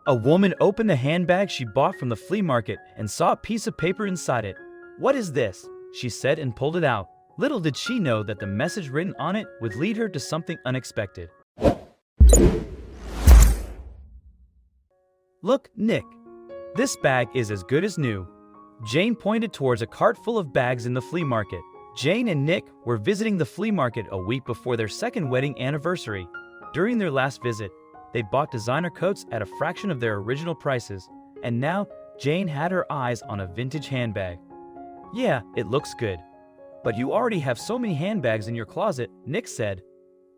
A woman opened a handbag she bought from the flea market and saw a piece of paper inside it. "What is this?" she said and pulled it out. Little did she know that the message written on it would lead her to something unexpected. "Look, Nick. This bag is as good as new." Jane pointed towards a cart full of bags in the flea market. Jane and Nick were visiting the flea market a week before their second wedding anniversary. During their last visit, they bought designer coats at a fraction of their original prices, and now Jane had her eyes on a vintage handbag. "Yeah, it looks good. But you already have so many handbags in your closet," Nick said.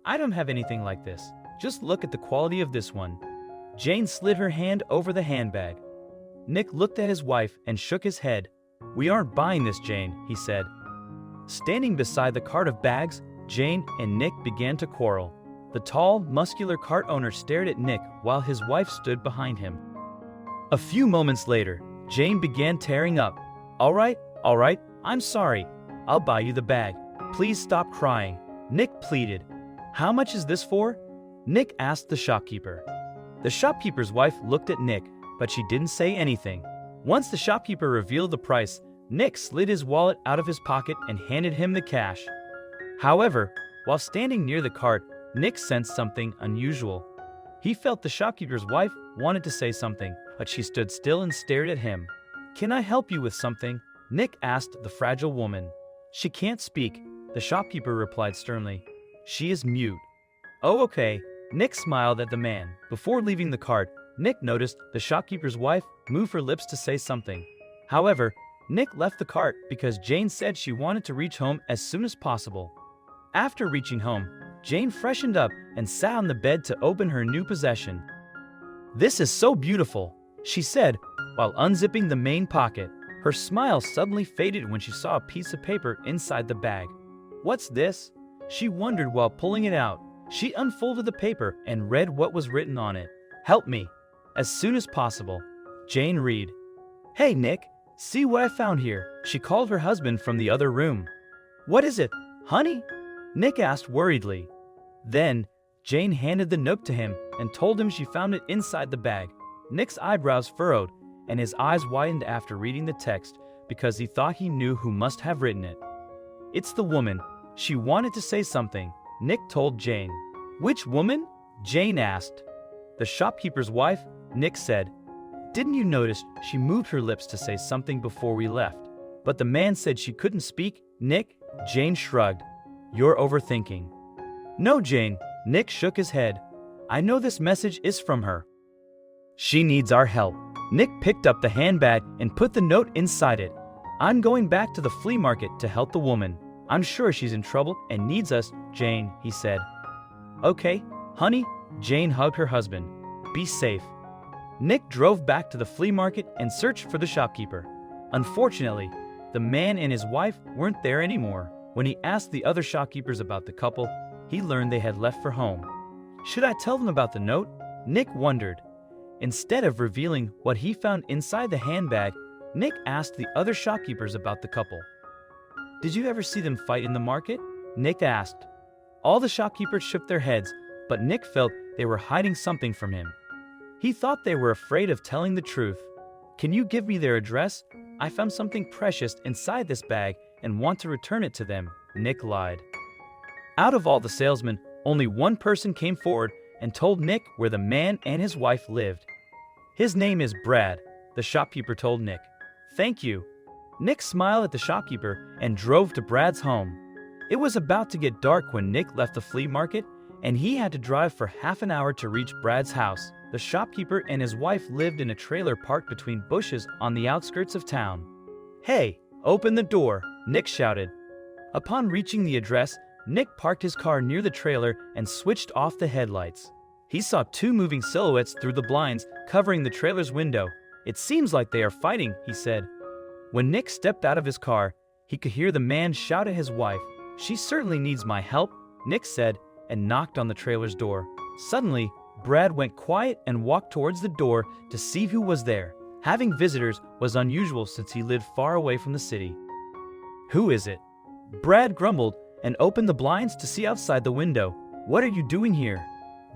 "I don't have anything like this. Just look at the quality of this one." Jane slid her hand over the handbag. Nick looked at his wife and shook his head. "We aren't buying this, Jane," he said. Standing beside the cart of bags, Jane and Nick began to quarrel. The tall, muscular cart owner stared at Nick while his wife stood behind him. A few moments later, Jane began tearing up. All right, I'm sorry. I'll buy you the bag. Please stop crying," Nick pleaded. "How much is this for?" Nick asked the shopkeeper. The shopkeeper's wife looked at Nick, but she didn't say anything. Once the shopkeeper revealed the price, Nick slid his wallet out of his pocket and handed him the cash. However, while standing near the cart, Nick sensed something unusual. He felt the shopkeeper's wife wanted to say something, but she stood still and stared at him. "Can I help you with something?" Nick asked the fragile woman. "She can't speak," the shopkeeper replied sternly. "She is mute." "Oh, okay." Nick smiled at the man. Before leaving the cart, Nick noticed the shopkeeper's wife move her lips to say something. However, Nick left the cart because Jane said she wanted to reach home as soon as possible. After reaching home, Jane freshened up and sat on the bed to open her new possession. "This is so beautiful," she said, while unzipping the main pocket. Her smile suddenly faded when she saw a piece of paper inside the bag. "What's this?" she wondered while pulling it out. She unfolded the paper and read what was written on it. "Help me. As soon as possible." Jane read. "Hey, Nick, see what I found here," she called her husband from the other room. "What is it, honey?" Nick asked worriedly. Then, Jane handed the note to him and told him she found it inside the bag. Nick's eyebrows furrowed and his eyes widened after reading the text because he thought he knew who must have written it. "It's the woman. She wanted to say something," Nick told Jane. "Which woman?" Jane asked. "The shopkeeper's wife," Nick said. "Didn't you notice she moved her lips to say something before we left? But the man said she couldn't speak, Nick?" Jane shrugged. "You're overthinking." "No, Jane," Nick shook his head. "I know this message is from her. She needs our help." Nick picked up the handbag and put the note inside it. "I'm going back to the flea market to help the woman. I'm sure she's in trouble and needs us, Jane," he said. "Okay, honey," Jane hugged her husband. "Be safe." Nick drove back to the flea market and searched for the shopkeeper. Unfortunately, the man and his wife weren't there anymore. When he asked the other shopkeepers about the couple, he learned they had left for home. Should I tell them about the note? Nick wondered. Instead of revealing what he found inside the handbag, Nick asked the other shopkeepers about the couple. "Did you ever see them fight in the market?" Nick asked. All the shopkeepers shook their heads, but Nick felt they were hiding something from him. He thought they were afraid of telling the truth. "Can you give me their address? I found something precious inside this bag and want to return it to them," Nick lied. Out of all the salesmen, only one person came forward and told Nick where the man and his wife lived. "His name is Brad," the shopkeeper told Nick. "Thank you." Nick smiled at the shopkeeper and drove to Brad's home. It was about to get dark when Nick left the flea market, and he had to drive for half an hour to reach Brad's house. The shopkeeper and his wife lived in a trailer parked between bushes on the outskirts of town. "Hey, open the door," Nick shouted. Upon reaching the address, Nick parked his car near the trailer and switched off the headlights. He saw two moving silhouettes through the blinds covering the trailer's window. "It seems like they are fighting," he said. When Nick stepped out of his car, he could hear the man shout at his wife. "She certainly needs my help," Nick said, and knocked on the trailer's door. Suddenly, Brad went quiet and walked towards the door to see who was there. Having visitors was unusual since he lived far away from the city. "Who is it?" Brad grumbled and opened the blinds to see outside the window. "What are you doing here?"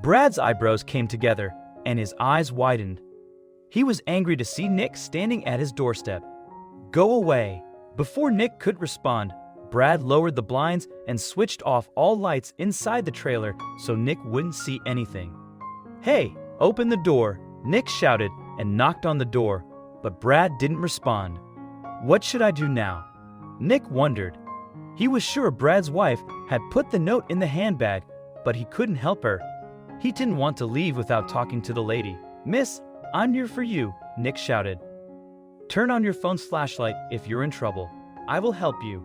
Brad's eyebrows came together and his eyes widened. He was angry to see Nick standing at his doorstep. "Go away." Before Nick could respond, Brad lowered the blinds and switched off all lights inside the trailer so Nick wouldn't see anything. "Hey, open the door," Nick shouted and knocked on the door, but Brad didn't respond. What should I do now? Nick wondered. He was sure Brad's wife had put the note in the handbag, but he couldn't help her. He didn't want to leave without talking to the lady. "Miss, I'm here for you," Nick shouted. "Turn on your phone's flashlight if you're in trouble. I will help you."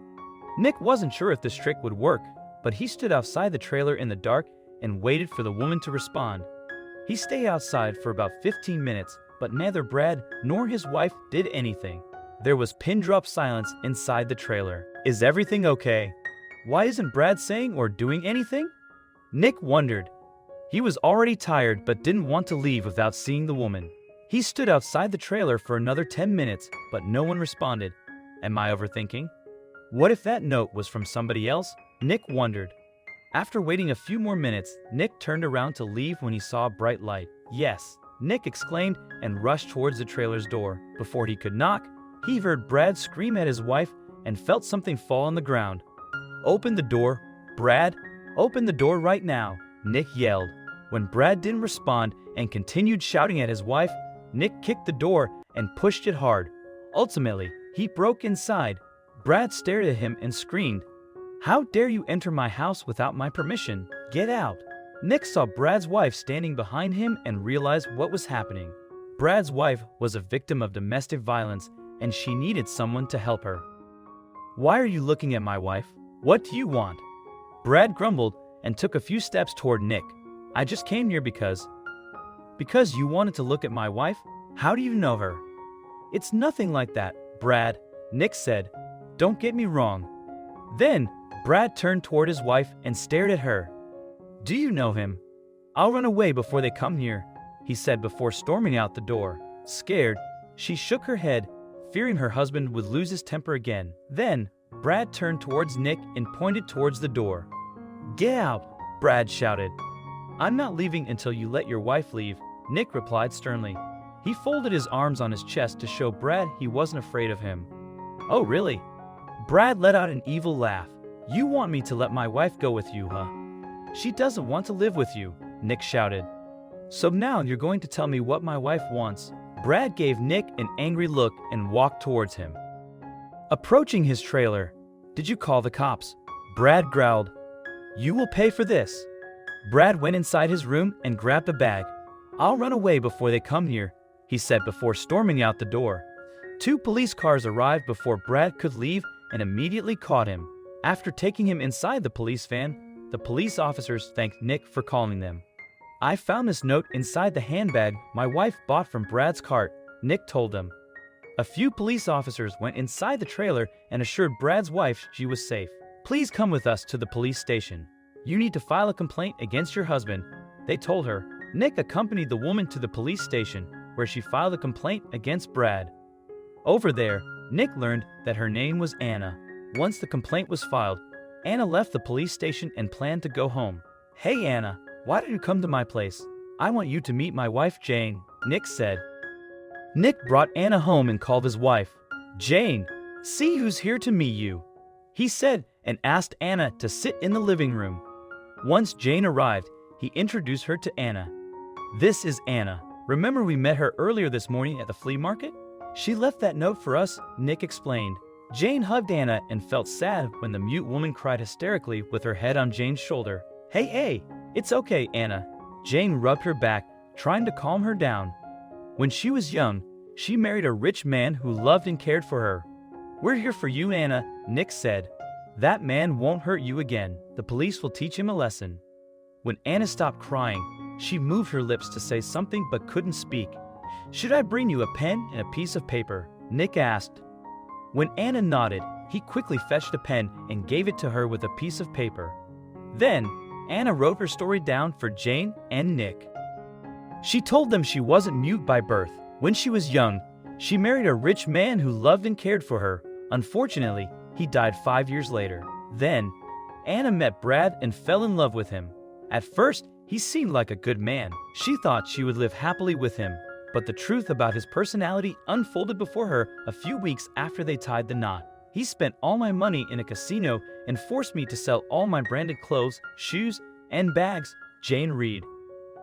Nick wasn't sure if this trick would work, but he stood outside the trailer in the dark and waited for the woman to respond. He stayed outside for about 15 minutes, but neither Brad nor his wife did anything. There was pin-drop silence inside the trailer. "Is everything okay? Why isn't Brad saying or doing anything?" Nick wondered. He was already tired but didn't want to leave without seeing the woman. He stood outside the trailer for another 10 minutes, but no one responded. Am I overthinking? What if that note was from somebody else? Nick wondered. After waiting a few more minutes, Nick turned around to leave when he saw a bright light. "Yes," Nick exclaimed and rushed towards the trailer's door. Before he could knock, he heard Brad scream at his wife and felt something fall on the ground. "Open the door, Brad! Open the door right now!" Nick yelled. When Brad didn't respond and continued shouting at his wife, Nick kicked the door and pushed it hard. Ultimately, he broke inside. Brad stared at him and screamed, "How dare you enter my house without my permission? Get out!" Nick saw Brad's wife standing behind him and realized what was happening. Brad's wife was a victim of domestic violence and she needed someone to help her. "Why are you looking at my wife? What do you want?" Brad grumbled and took a few steps toward Nick. "I just came here because you wanted to look at my wife? How do you know her?" "It's nothing like that, Brad," Nick said. "Don't get me wrong." Then, Brad turned toward his wife and stared at her. "Do you know him?" "I'll run away before they come here," he said before storming out the door. Scared, she shook her head, fearing her husband would lose his temper again. Then, Brad turned towards Nick and pointed towards the door. "Get out," Brad shouted. "I'm not leaving until you let your wife leave," Nick replied sternly. He folded his arms on his chest to show Brad he wasn't afraid of him. "Oh, really?" Brad let out an evil laugh. "You want me to let my wife go with you, huh?" "She doesn't want to live with you," Nick shouted. "So now you're going to tell me what my wife wants." Brad gave Nick an angry look and walked towards him. Approaching his trailer, "Did you call the cops?" Brad growled. "You will pay for this." Brad went inside his room and grabbed a bag. "I'll run away before they come here," he said before storming out the door. 2 police cars arrived before Brad could leave and immediately caught him. After taking him inside the police van, the police officers thanked Nick for calling them. "I found this note inside the handbag my wife bought from Brad's cart," Nick told them. A few police officers went inside the trailer and assured Brad's wife she was safe. "Please come with us to the police station. You need to file a complaint against your husband," they told her. Nick accompanied the woman to the police station, where she filed a complaint against Brad. Over there, Nick learned that her name was Anna. Once the complaint was filed, Anna left the police station and planned to go home. "Hey Anna, why don't you come to my place? I want you to meet my wife Jane," Nick said. Nick brought Anna home and called his wife. "Jane, see who's here to meet you," he said and asked Anna to sit in the living room. Once Jane arrived, he introduced her to Anna. "This is Anna. Remember we met her earlier this morning at the flea market? She left that note for us," Nick explained. Jane hugged Anna and felt sad when the mute woman cried hysterically with her head on Jane's shoulder. Hey, it's okay, Anna." Jane rubbed her back, trying to calm her down. When she was young, she married a rich man who loved and cared for her. "We're here for you, Anna," Nick said. "That man won't hurt you again. The police will teach him a lesson." When Anna stopped crying, she moved her lips to say something but couldn't speak. "Should I bring you a pen and a piece of paper?" Nick asked. When Anna nodded, he quickly fetched a pen and gave it to her with a piece of paper. Then, Anna wrote her story down for Jane and Nick. She told them she wasn't mute by birth. When she was young, she married a rich man who loved and cared for her. Unfortunately, he died 5 years later. Then, Anna met Brad and fell in love with him. At first, he seemed like a good man. She thought she would live happily with him. but the truth about his personality unfolded before her a few weeks after they tied the knot. He spent all my money in a casino and forced me to sell all my branded clothes, shoes, and bags, Jane read.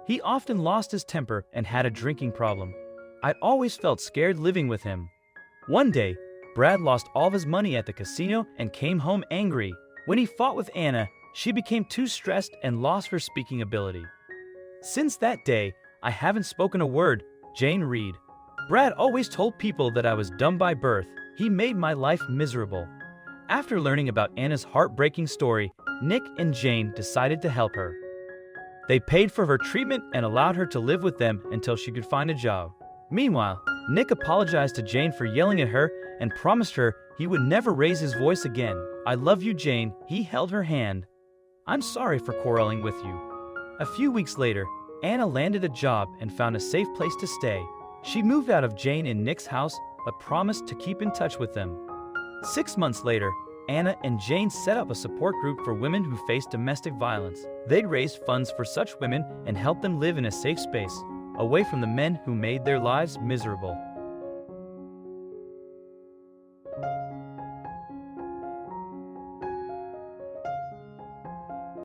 He often lost his temper and had a drinking problem. I'd always felt scared living with him. One day, Brad lost all of his money at the casino and came home angry. When he fought with Anna, she became too stressed and lost her speaking ability. Since that day, I haven't spoken a word, Jane read. Brad always told people that I was dumb by birth. He made my life miserable. After learning about Anna's heartbreaking story, Nick and Jane decided to help her. They paid for her treatment and allowed her to live with them until she could find a job. Meanwhile, Nick apologized to Jane for yelling at her and promised her he would never raise his voice again. I love you, Jane. He held her hand. I'm sorry for quarreling with you. A few weeks later, Anna landed a job and found a safe place to stay. She moved out of Jane and Nick's house, but promised to keep in touch with them. 6 months later, Anna and Jane set up a support group for women who face domestic violence. They'd raise funds for such women and help them live in a safe space, away from the men who made their lives miserable.